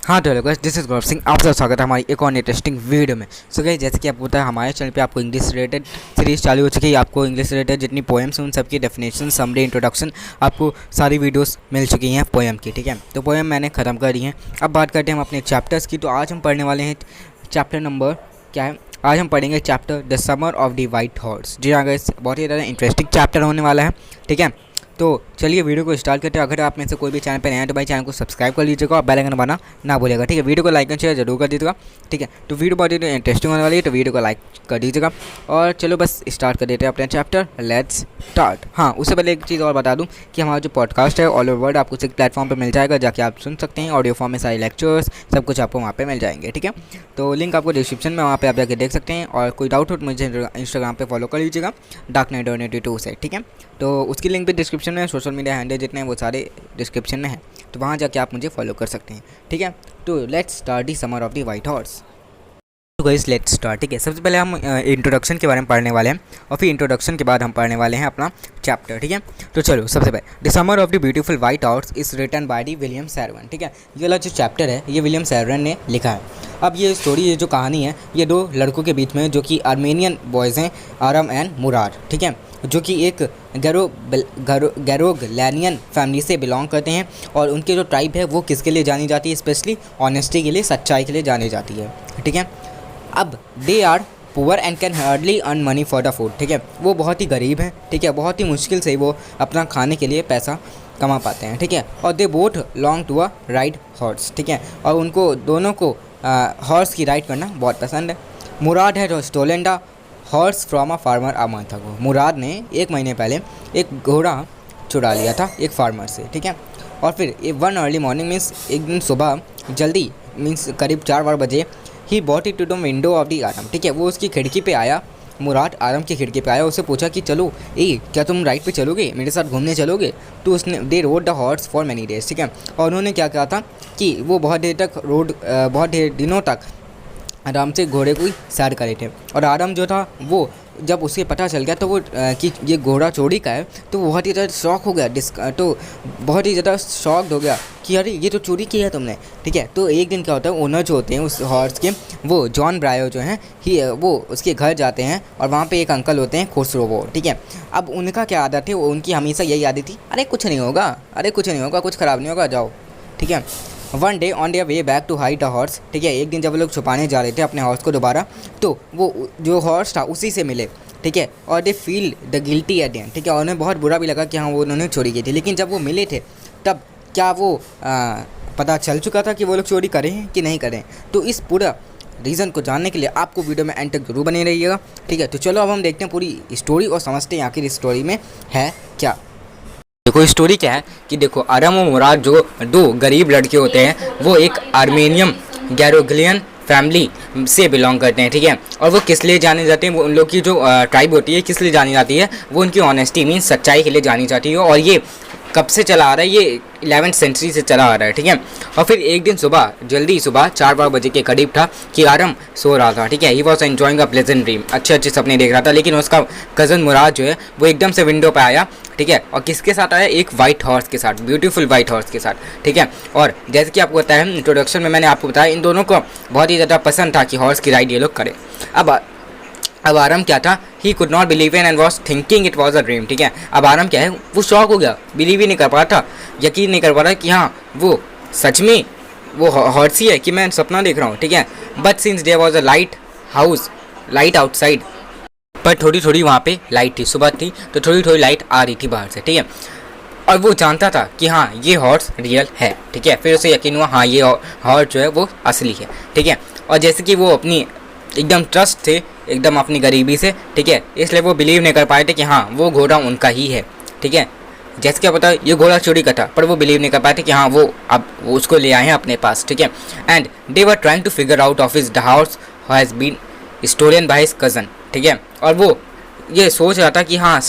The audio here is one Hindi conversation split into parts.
हाँ तो hello guys, this is Gaurav Singh. आप सब स्वागत है हमारी एक और इंटरेस्टिंग वीडियो में। सो गाइस, जैसे कि आपको पता है हमारे चैनल पे आपको इंग्लिश रिलेटेड सीरीज़ चालू हो चुकी है। आपको इंग्लिश रिलेटेड जितनी पोएम्स हैं उन सबकी डेफिनेशन, समरी, इंट्रोडक्शन, आपको सारी वीडियोस मिल चुकी हैं पोएम की। ठीक है, तो पोएम मैंने ख़त्म कर दी है। अब बात करते हैं हम अपने चैप्टर्स की। तो आज हम पढ़ने वाले हैं चैप्टर नंबर क्या है, आज हम पढ़ेंगे chapter the summer of the white horse. जी हाँ गाइस, बहुत ही ज़्यादा इंटरेस्टिंग चैप्टर होने वाला है। ठीक है, तो चलिए वीडियो को स्टार्ट करते हैं। अगर आप में से कोई भी चैनल पर नया है तो भाई चैनल को सब्सक्राइब कर लीजिएगा और बेल आइकन दबाना ना भूलिएगा। ठीक है, वीडियो को लाइक एंड शेयर जरूर कर दीजिएगा। ठीक है, तो वीडियो बहुत ही इंटरेस्टिंग होने वाली है, तो वीडियो को लाइक कर दीजिएगा। और चलो बस स्टार्ट कर देते हैं अपना चैप्टर। Let's start. हाँ, उससे पहले एक चीज़ और बता दूँ कि हमारा जो पॉडकास्ट है ऑल ओवर वर्ल्ड आपको एक प्लेटफॉर्म पर मिल जाएगा, जाके आप सुन सकते हैं। ऑडियो फॉर्म में सारे लेक्चर्स सब कुछ आपको वहाँ पर मिल जाएंगे। ठीक है, तो लिंक आपको डिस्क्रिप्शन में, वहाँ पर आप जाके देख सकते हैं। और कोई डाउट हो तो मुझे इंस्टाग्राम पर फॉलो कर लीजिएगा, darknight.82 से। ठीक है, तो उसकी लिंक भी डिस्क्रिप्शन में, सोशल मीडिया हैंडल जितने हैं वो सारे डिस्क्रिप्शन में है, तो वहाँ जाके आप मुझे फॉलो कर सकते हैं। ठीक है, तो let's start the summer of the white horse. तो गाइस लेट्स स्टार्ट। ठीक है, सबसे पहले हम इंट्रोडक्शन के बारे में पढ़ने वाले हैं और फिर इंट्रोडक्शन के बाद हम पढ़ने वाले हैं अपना चैप्टर। ठीक है, तो चलो सबसे पहले the summer of the beautiful white horse is written by the William Saroyan. ठीक है, ये वाला जो चैप्टर है ये विलियम सैरवन ने लिखा है। अब ये स्टोरी, ये जो कहानी है, ये दो लड़कों के बीच में जो कि आर्मेनियन बॉयज़ हैं, आरम एंड मुराद। ठीक है, जो कि एक गैरोगलैनियन फैमिली से बिलोंग करते हैं। और उनके जो ट्राइब है वो किसके लिए जानी जाती है, स्पेशली ऑनेस्टी के लिए, सच्चाई के लिए जानी जाती है। ठीक है, अब they are poor and can hardly earn money for the food. ठीक है, वो बहुत ही गरीब हैं। ठीक है, बहुत ही मुश्किल से वो अपना खाने के लिए पैसा कमा पाते हैं। ठीक है, और they both long to a ride horse. ठीक है, और उनको दोनों को हॉर्स की राइड करना बहुत पसंद है। मुराद है stolen the horse from a farmer a month ago. Mourad ने 1 महीने पहले एक घोड़ा चुरा लिया था एक फार्मर से। ठीक है, और फिर वन अर्ली मॉर्निंग मीन्स एक दिन सुबह जल्दी, मीन्स करीब 4 बजे, he bought it to the window of the Aram. ठीक है, वो उसकी खिड़की पे आया, मुराद आरम की खिड़की पे आया, उससे पूछा कि चलो क्या तुम राइड पे चलोगे, मेरे साथ घूमने चलोगे। तो उसने they rode the horse for many days. ठीक है, और उन्होंने क्या कहा था कि वो बहुत देर तक बहुत देर दिनों तक आराम से घोड़े को सैर करे थे। और आराम जो था वो जब उसे पता चल गया तो वो कि ये घोड़ा चोरी का है, तो बहुत ही ज़्यादा शॉक हो गया, तो बहुत ही ज़्यादा शॉक्ड हो गया कि अरे ये तो चोरी किया है तुमने। ठीक है, तो एक दिन क्या होता है, ओनर जो होते हैं उस हॉर्स के, वो जॉन ब्रायो जो हैं वो उसके घर जाते हैं और वहाँ पे एक अंकल होते हैं खुसरो। ठीक है, अब उनका क्या आदत है, उनकी हमेशा यही आदत थी, अरे कुछ नहीं होगा, अरे कुछ नहीं होगा, कुछ ख़राब नहीं होगा, जाओ। ठीक है, one day on their way back to hide a horse. ठीक है, एक दिन जब वो लोग छुपाने जा रहे थे अपने हॉर्स को दोबारा, तो वो जो हॉर्स था उसी से मिले। ठीक है, और they feel the guilty at and. ठीक है, और उन्हें बहुत बुरा भी लगा कि हाँ वो उन्होंने चोरी की थी। लेकिन जब वो मिले थे तब क्या वो पता चल चुका था कि वो लोग चोरी करें हैं कि नहीं करें। तो इस पूरा रीज़न को जानने के लिए आपको वीडियो में एंड तक जरूर बने रहिएगा। ठीक है, तो चलो अब हम देखते हैं पूरी स्टोरी और समझते हैं आखिर इस स्टोरी में है क्या। देखो स्टोरी क्या है कि देखो आरम और मुराद जो दो गरीब लड़के होते हैं वो एक आर्मेनियन गैरोगलियन फैमिली से बिलोंग करते हैं। ठीक है, और वो किस लिए जाने जाते हैं, वो उन लोग की जो ट्राइब होती है किस लिए जानी जाती है, वो उनकी ऑनेस्टी मीन्स सच्चाई के लिए जानी जाती है। और ये कब से चला आ रहा है, ये 11वीं सेंचुरी से चला आ रहा है। ठीक है, और फिर एक दिन सुबह जल्दी सुबह 4 बजे के करीब था कि आरम सो रहा था। ठीक है, he was enjoying a pleasant dream, अच्छे अच्छे सपने देख रहा था। लेकिन उसका कज़न मुराद जो है वो एकदम से विंडो पे आया। ठीक है, और किसके साथ आया, एक वाइट हॉर्स के साथ, ब्यूटीफुल वाइट हॉर्स के साथ। ठीक है, और जैसे कि आपको बताया इंट्रोडक्शन में मैंने आपको बताया, इन दोनों को बहुत ही ज़्यादा पसंद था कि हॉर्स की राइड ये लोग करें। अब आरम क्या था, he could not believe in and was thinking it was a dream. ठीक है, अब आरम क्या है, वो शॉक हो गया, बिलीव ही नहीं कर पा रहा था, यकीन नहीं कर पा रहा कि हाँ वो सच में वो हॉर्स ही है कि मैं सपना देख रहा हूँ। ठीक है, but since there was a light outside, पर थोड़ी थोड़ी वहाँ पे लाइट थी, सुबह थी तो थोड़ी थोड़ी लाइट आ रही थी बाहर से। ठीक है, और वो जानता था कि हाँ ये हॉर्स रियल है। ठीक है, फिर उसे यकीन हुआ हाँ ये हॉर्स जो है वो असली है। ठीक है, और जैसे कि वो अपनी एकदम ट्रस्ट थे एकदम अपनी गरीबी से। ठीक है, इसलिए वो बिलीव नहीं कर पाए थे कि हाँ वो घोड़ा उनका ही है। ठीक है, जैसे क्या पता ये घोड़ा चोरी का था, पर वो बिलीव नहीं कर पाए थे कि हाँ वो अब वो उसको ले आए हैं अपने पास। ठीक है, and they were trying to figure out of his the horse has been stolen by his cousin. ठीक है, और वो ये सोच रहा था कि हाँ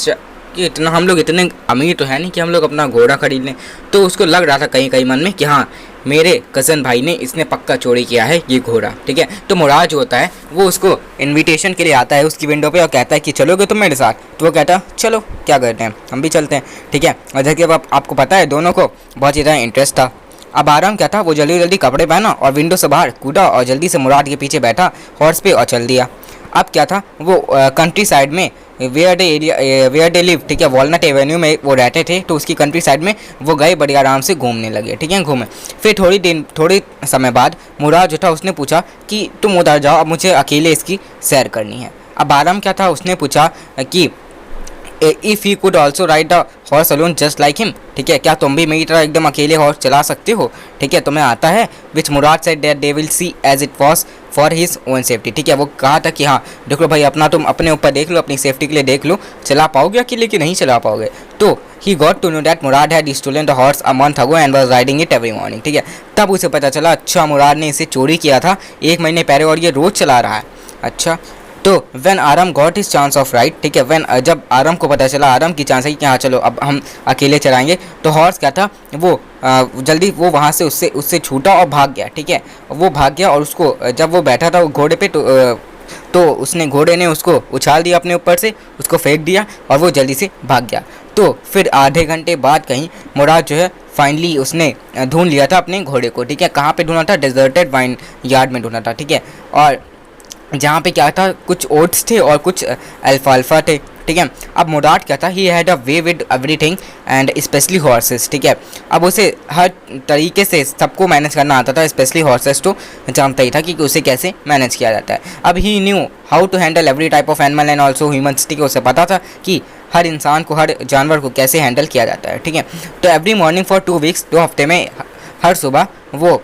कि इतना हम लोग इतने अमीर तो है नहीं कि हम लोग अपना घोड़ा खरीद लें। तो उसको लग रहा था कहीं कहीं मन में कि हाँ मेरे कज़न भाई ने इसने पक्का चोरी किया है ये घोड़ा। ठीक है, तो मुराद जो होता है वो उसको इनविटेशन के लिए आता है उसकी विंडो पे और कहता है कि चलोगे तुम मेरे साथ। तो वो कहता है चलो क्या करते हैं, हम भी चलते हैं। ठीक है, और जैसे कि आपको पता है दोनों को बहुत ज़्यादा इंटरेस्ट था अब आराम क्या था, वो जल्दी जल्दी कपड़े पहना और विंडो से बाहर कूदा और जल्दी से मुराद के पीछे बैठा हॉर्स पे और चल दिया। अब क्या था, वो कंट्री साइड में वेयर डे लिव, ठीक है, वॉलनट एवेन्यू में वो रहते थे, तो उसकी कंट्री साइड में वो गए, बड़ी आराम से घूमने लगे, ठीक है, घूमे। फिर थोड़ी समय बाद मुराद जो था उसने पूछा कि तुम उधर जाओ, अब मुझे अकेले इसकी सैर करनी है। अब आराम क्या था, उसने पूछा कि if he could also ride the horse alone just like him, ठीक है, क्या तुम भी मेरी तरह एकदम अकेले हॉर्स चला सकते हो, ठीक है, तुम्हें आता है। Which Mourad said that they will see as it was for his own safety, ठीक है, वो कहा था कि हाँ देखो भाई, अपना तुम अपने ऊपर देख लो, अपनी सेफ्टी के लिए देख लो, चला पाओगे अकेले कि नहीं चला पाओगे। तो he got to know that Murad had stolen the horse a month ago and was riding it every morning, ठीक है, तब उसे पता चला अच्छा मुराद ने इसे चोरी किया था 1 महीने पहले और ये रोज़ चला रहा है। अच्छा, तो व्हेन आराम got his chance of ride, ठीक है, व्हेन जब आराम को पता चला, आराम की चांस है कि हाँ चलो अब हम अकेले चलाएंगे, तो हॉर्स क्या था, वो जल्दी वो वहाँ से उससे छूटा और भाग गया, ठीक है, वो भाग गया और उसको जब वो बैठा था वो घोड़े पे, तो उसने घोड़े ने उसको उछाल दिया अपने ऊपर से, उसको फेंक दिया और वो जल्दी से भाग गया। तो फिर आधे घंटे बाद कहीं मुराद जो है फाइनली उसने ढूंढ लिया था अपने घोड़े को, ठीक है, कहाँ पे ढूंढा था, डेजर्टेड वाइन यार्ड में ढूंढा था, ठीक है, और जहाँ पे क्या था, कुछ ओट्स थे और कुछ अल्फाल्फा थे, ठीक है। अब मुराद क्या था, he had a way with everything and specially horses, ठीक है, अब उसे हर तरीके से सबको मैनेज करना आता था, स्पेशली हॉर्सेस तो जानता ही था कि उसे कैसे मैनेज किया जाता है। अब he knew how to handle every type of animal and also humans, ठीक है, उसे पता था कि हर इंसान को, हर जानवर को कैसे हैंडल किया जाता है, ठीक है। तो एवरी मॉर्निंग फॉर 2 वीक्स, 2 हफ्ते में हर सुबह वो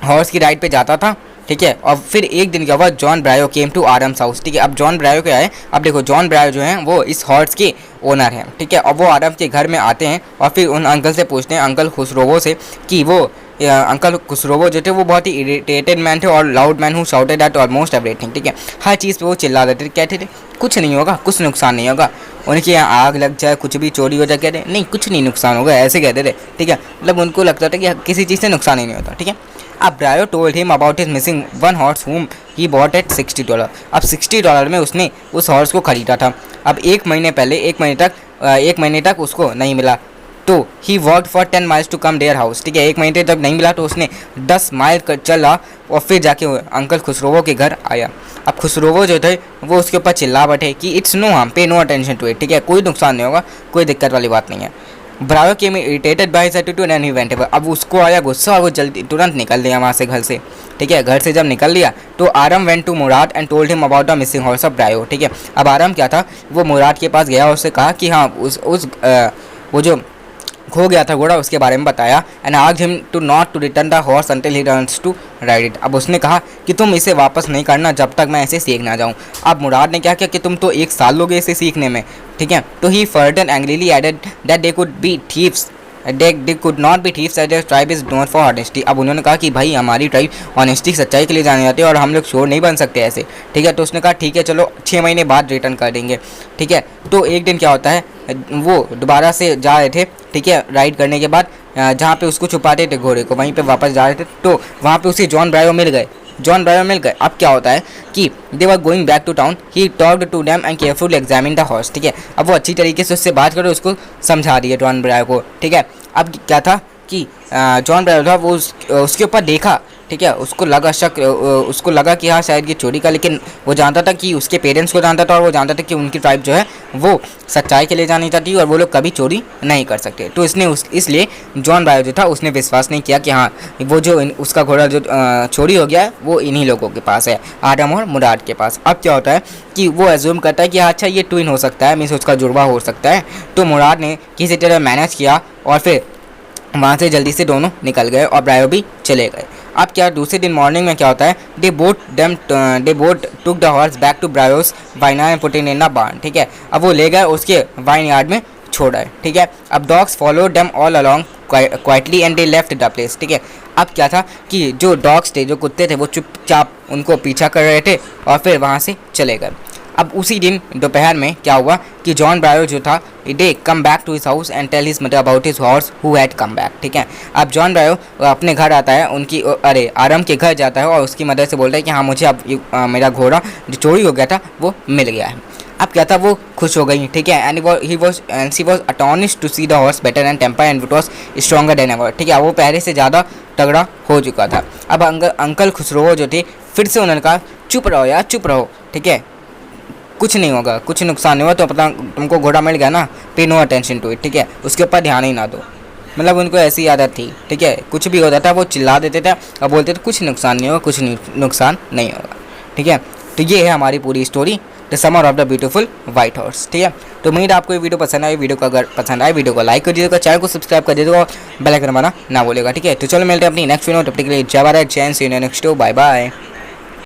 हॉर्स की राइड पे जाता था, ठीक है। और फिर एक दिन क्या हुआ, John Byro came to Aram's house, ठीक है। अब जॉन ब्रायो क्या है, अब देखो जॉन ब्रायो जो हैं वो इस हॉर्स के ओनर हैं, ठीक है। अब वो आरम्स के घर में आते हैं और फिर उन अंकल से पूछते हैं, अंकल खुसरोवो से, कि वो अंकल खुसरोवो जो थे वो बहुत ही इरिटेटेड मैन थे और loud man who shouted at almost everything, ठीक है, हर चीज़ पे वो चिल्ला देते थे, कहते थे कुछ नहीं होगा, कुछ नुकसान नहीं होगा, उनके यहाँ आग लग जाए, कुछ भी चोरी हो जाए, कहते नहीं कुछ नहीं नुकसान होगा, ऐसे कहते थे, ठीक है, मतलब उनको लगता था कि किसी चीज़ से नुकसान ही नहीं होता, ठीक है। अब Brio told him about his missing one horse whom he bought at $60। अब $60 में उसने उस हॉर्स को खरीदा था। अब एक महीने तक उसको नहीं मिला, तो he walked for 10 miles to come their house, ठीक है, 1 महीने तक नहीं मिला तो उसने 10 माइल चला और फिर जाके अंकल खुसरोवो के घर आया। अब खुसरोवो जो थे वो उसके ऊपर चिल्ला बैठे कि इट्स नो हार्म, पे नो अटेंशन टू इट, ठीक है, कोई नुकसान नहीं होगा, कोई दिक्कत वाली बात नहीं है। Brio came irritated by his attitude and he went away. अब उसको आया गुस्सा और वो जल्दी तुरंत निकल लिया वहाँ से, घर से, ठीक है। घर से जब निकल लिया तो Aram went to Murad and told him about the missing horse of Brio, ठीक है। अब आराम क्या था, वो मुराद के पास गया और उससे कहा कि हाँ वो जो खो गया था घोड़ा उसके बारे में बताया, and asked him to not to return the horse until he learns to ride it. अब उसने कहा कि तुम इसे वापस नहीं करना जब तक मैं इसे सीख ना जाऊँ। अब मुराद ने क्या किया कि तुम तो 1 साल लोगे इसे सीखने में, ठीक है। तो he further angrily added that they could be thieves, they could not be thieves as their tribe is known for honesty। अब उन्होंने कहा कि भाई हमारी ट्राइब ऑनेस्टी सच्चाई के लिए जाने जाते हैं और हम लोग चोर नहीं बन सकते ऐसे, ठीक है। तो उसने कहा ठीक है चलो 6 महीने बाद रिटर्न कर देंगे, ठीक है। तो एक दिन क्या होता है, वो दोबारा से जा रहे थे, ठीक है, राइड करने के बाद जहाँ पे उसको छुपाते थे घोड़े को, वहीं पे वापस जा रहे थे, तो वहाँ पे उसे जॉन ब्रायो मिल गए। अब क्या होता है कि they were going back to town, he talked to them and carefully examine the horse, ठीक है। अब वो अच्छी तरीके से उससे बात करे, उसको समझा रही है जॉन ब्रायो को, ठीक है। अब क्या था कि जॉन ब्रायो था वो उसके ऊपर देखा, ठीक है, उसको लगा कि हाँ शायद ये चोरी का, लेकिन वो जानता था कि उसके पेरेंट्स को जानता था और वो जानता था कि उनकी ट्राइब जो है वो सच्चाई के लिए जानी जाती है और वो लोग कभी चोरी नहीं कर सकते। तो इसलिए जॉन ब्रायो जो था उसने विश्वास नहीं किया कि हाँ वो जो उसका घोड़ा जो चोरी हो गया है वो इन्हीं लोगों के पास है, आदम और मुराद के पास। अब क्या होता है कि वो एज्यूम करता है कि अच्छा ये ट्विन हो सकता है, मीन्स उसका जुड़वा हो सकता है। तो मुराद ने किसी तरह मैनेज किया और फिर वहाँ से जल्दी से दोनों निकल गए और ब्रायो भी चले गए। अब क्या दूसरे दिन मॉर्निंग में क्या होता है, they bought took the horse back to Brio's वाइना and put in a barn, ठीक है। अब वो ले गए उसके वाइन यार्ड में छोड़ आए, ठीक है। अब dogs follow them all along quietly and they left the place, ठीक है। अब क्या था कि जो डॉग्स थे, जो कुत्ते थे, वो चुपचाप उनको पीछा कर रहे थे और फिर वहाँ से चले गए। अब उसी दिन दोपहर में क्या हुआ कि जॉन ब्रायो जो था they come back to his house and tell his mother about his horse who had come back, ठीक है। अब जॉन ब्रायो अपने घर आता है, आरम के घर जाता है और उसकी मदर से बोलता है कि हाँ मुझे अब मेरा घोड़ा जो चोरी हो गया था वो मिल गया है। अब क्या था, वो खुश हो गई, ठीक है। And she was astonished to see the horse better and temper and it was stronger than ever, ठीक है। वो पहले से ज़्यादा तगड़ा हो चुका था। अब अंकल खुसरो जो थे फिर से उन्होंने कहा चुप रहो यार, चुप रहो, ठीक है, कुछ नहीं होगा, कुछ नुकसान नहीं हुआ, तो पता तुमको घोड़ा मिल गया ना, पे नो अटेंशन टू इट, ठीक है, उसके ऊपर ध्यान ही ना दो। मतलब उनको ऐसी आदत थी, ठीक है, कुछ भी होता था वो चिल्ला देते थे और बोलते थे कुछ नुकसान नहीं होगा, कुछ नुकसान नहीं होगा, ठीक है। तो ये है हमारी पूरी story, the summer of the beautiful white horse, ठीक है। तो उम्मीद आपको ये वीडियो पसंद आई। वीडियो को अगर पसंद आए वीडियो को लाइक कर दीजिएगा, चैनल को सब्सक्राइब कर दीजिएगा और बेल आइकन दबाना ना भूलिएगा, ठीक है। तो चलो मिलते हैं अपनी नेक्स्ट वीडियो, तब तक के लिए जय भारत, जय हिंद, सी यू नेक्स्ट, बाय बाय।